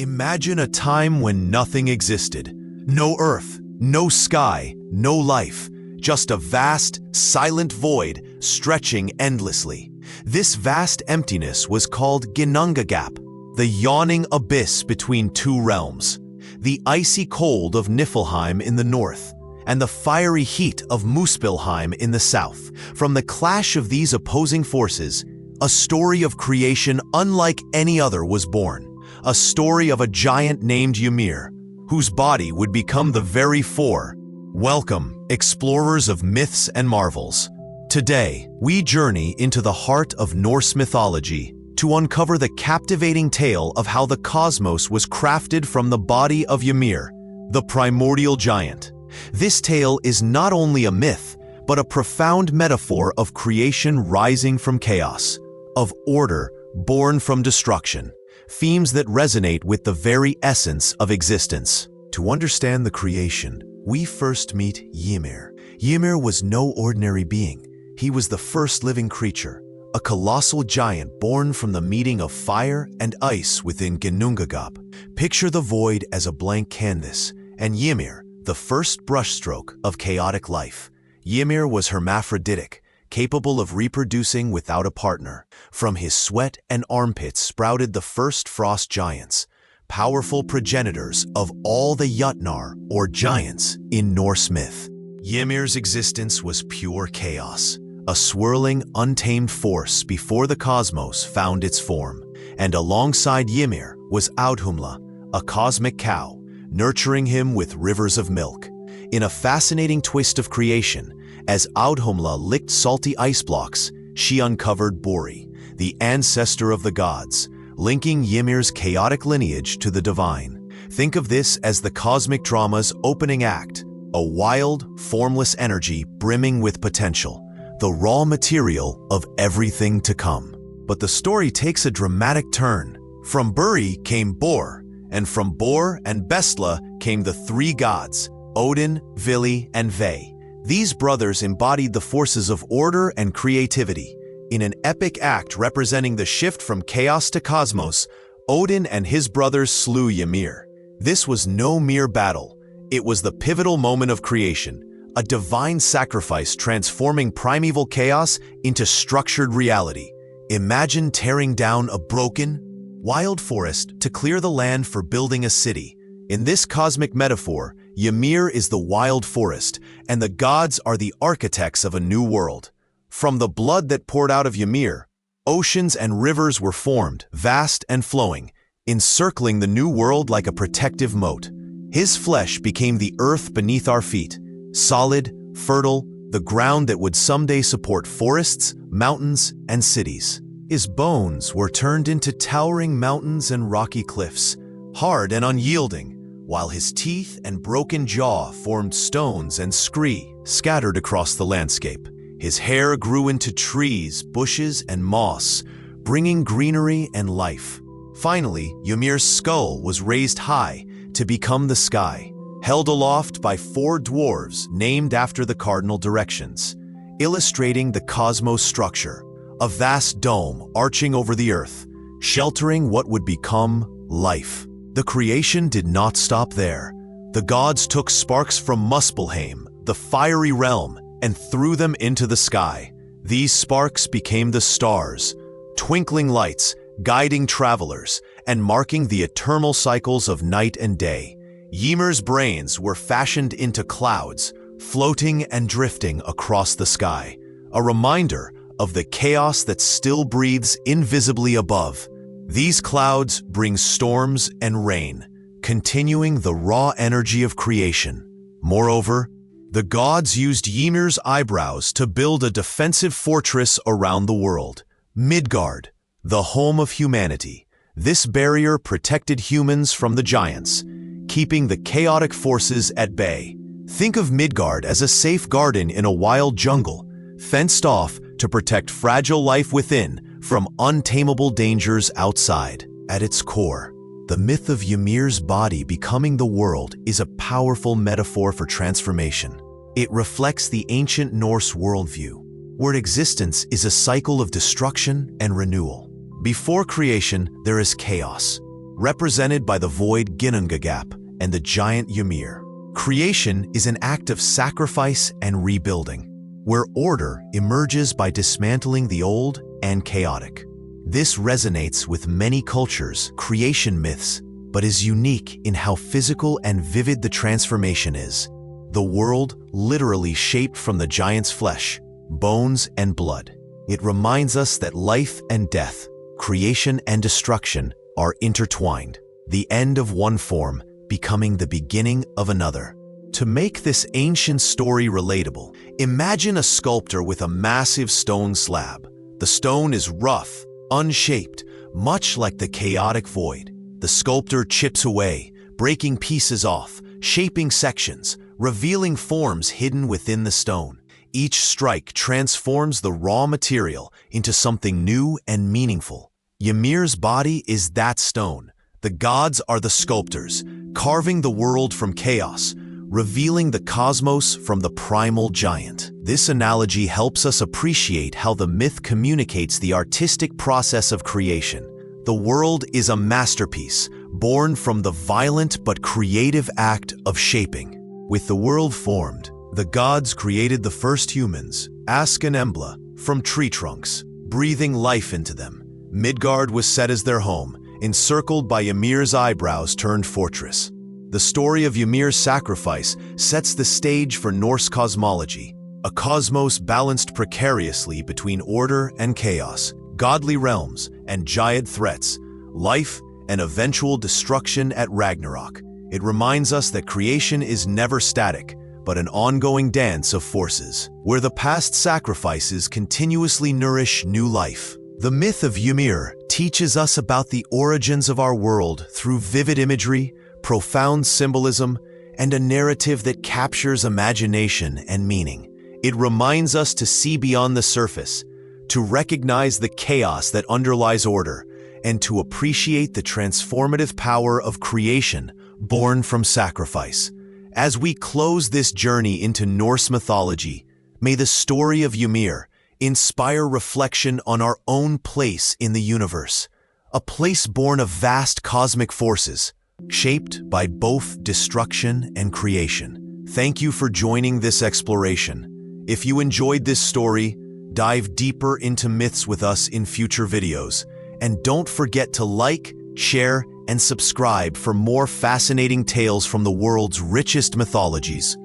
Imagine a time when nothing existed. No earth, no sky, no life. Just a vast, silent void stretching endlessly. This vast emptiness was called Ginnungagap, the yawning abyss between two realms. The icy cold of Niflheim in the north, and the fiery heat of Muspelheim in the south. From the clash of these opposing forces, a story of creation unlike any other was born. A story of a giant named Ymir, whose body would become the very four. Welcome, explorers of myths and marvels. Today, we journey into the heart of Norse mythology to uncover the captivating tale of how the cosmos was crafted from the body of Ymir, the primordial giant. This tale is not only a myth, but a profound metaphor of creation rising from chaos, of order born from destruction. Themes that resonate with the very essence of existence. To understand the creation, we first meet Ymir. Ymir was no ordinary being. He was the first living creature, a colossal giant born from the meeting of fire and ice within Ginnungagap. Picture the void as a blank canvas, and Ymir, the first brushstroke of chaotic life. Ymir was hermaphroditic, capable of reproducing without a partner. From his sweat and armpits sprouted the first frost giants, powerful progenitors of all the Jötnar, or giants, in Norse myth. Ymir's existence was pure chaos, a swirling, untamed force before the cosmos found its form. And alongside Ymir was Audhumla, a cosmic cow, nurturing him with rivers of milk. In a fascinating twist of creation, as Audhumla licked salty ice blocks, she uncovered Bori, the ancestor of the gods, linking Ymir's chaotic lineage to the divine. Think of this as the cosmic drama's opening act, a wild, formless energy brimming with potential, the raw material of everything to come. But the story takes a dramatic turn. From Buri came Bor, and from Bor and Bestla came the three gods, Odin, Vili, and Ve. These brothers embodied the forces of order and creativity. In an epic act representing the shift from chaos to cosmos, Odin and his brothers slew Ymir. This was no mere battle. It was the pivotal moment of creation, a divine sacrifice transforming primeval chaos into structured reality. Imagine tearing down a broken, wild forest to clear the land for building a city. In this cosmic metaphor, Ymir is the wild forest, and the gods are the architects of a new world. From the blood that poured out of Ymir, oceans and rivers were formed, vast and flowing, encircling the new world like a protective moat. His flesh became the earth beneath our feet, solid, fertile, the ground that would someday support forests, mountains, and cities. His bones were turned into towering mountains and rocky cliffs, hard and unyielding, while his teeth and broken jaw formed stones and scree scattered across the landscape. His hair grew into trees, bushes, and moss, bringing greenery and life. Finally, Ymir's skull was raised high to become the sky, held aloft by four dwarves named after the cardinal directions, illustrating the cosmos structure, a vast dome arching over the earth, sheltering what would become life. The creation did not stop there. The gods took sparks from Muspelheim, the fiery realm, and threw them into the sky. These sparks became the stars, twinkling lights, guiding travelers, and marking the eternal cycles of night and day. Ymir's brains were fashioned into clouds, floating and drifting across the sky, a reminder of the chaos that still breathes invisibly above. These clouds bring storms and rain, continuing the raw energy of creation. Moreover, the gods used Ymir's eyebrows to build a defensive fortress around the world, Midgard, the home of humanity. This barrier protected humans from the giants, keeping the chaotic forces at bay. Think of Midgard as a safe garden in a wild jungle, fenced off to protect fragile life within from untamable dangers outside. At its core, the myth of Ymir's body becoming the world is a powerful metaphor for transformation. It reflects the ancient Norse worldview, where existence is a cycle of destruction and renewal. Before creation, there is chaos. represented by the void Ginnungagap and the giant Ymir. Creation is an act of sacrifice and rebuilding, where order emerges by dismantling the old and chaotic. This resonates with many cultures' creation myths, but is unique in how physical and vivid the transformation is. The world literally shaped from the giant's flesh, bones, and blood. It reminds us that life and death, creation and destruction, are intertwined, the end of one form becoming the beginning of another. To make this ancient story relatable, imagine a sculptor with a massive stone slab. The stone is rough, unshaped, much like the chaotic void. The sculptor chips away, breaking pieces off, shaping sections, revealing forms hidden within the stone. Each strike transforms the raw material into something new and meaningful. Ymir's body is that stone. The gods are the sculptors, carving the world from chaos, revealing the cosmos from the primal giant. This analogy helps us appreciate how the myth communicates the artistic process of creation. The world is a masterpiece, born from the violent but creative act of shaping. With the world formed, the gods created the first humans, Ask and Embla, from tree trunks, breathing life into them. Midgard was set as their home, encircled by Ymir's eyebrows-turned fortress. The story of Ymir's sacrifice sets the stage for Norse cosmology, a cosmos balanced precariously between order and chaos, godly realms and giant threats, life and eventual destruction at Ragnarok. It reminds us that creation is never static, but an ongoing dance of forces, where the past sacrifices continuously nourish new life. The myth of Ymir teaches us about the origins of our world through vivid imagery, profound symbolism, and a narrative that captures imagination and meaning. It reminds us to see beyond the surface, to recognize the chaos that underlies order, and to appreciate the transformative power of creation born from sacrifice. As we close this journey into Norse mythology, may the story of Ymir inspire reflection on our own place in the universe, a place born of vast cosmic forces, shaped by both destruction and creation. Thank you for joining this exploration. If you enjoyed this story, dive deeper into myths with us in future videos, and don't forget to like, share, and subscribe for more fascinating tales from the world's richest mythologies.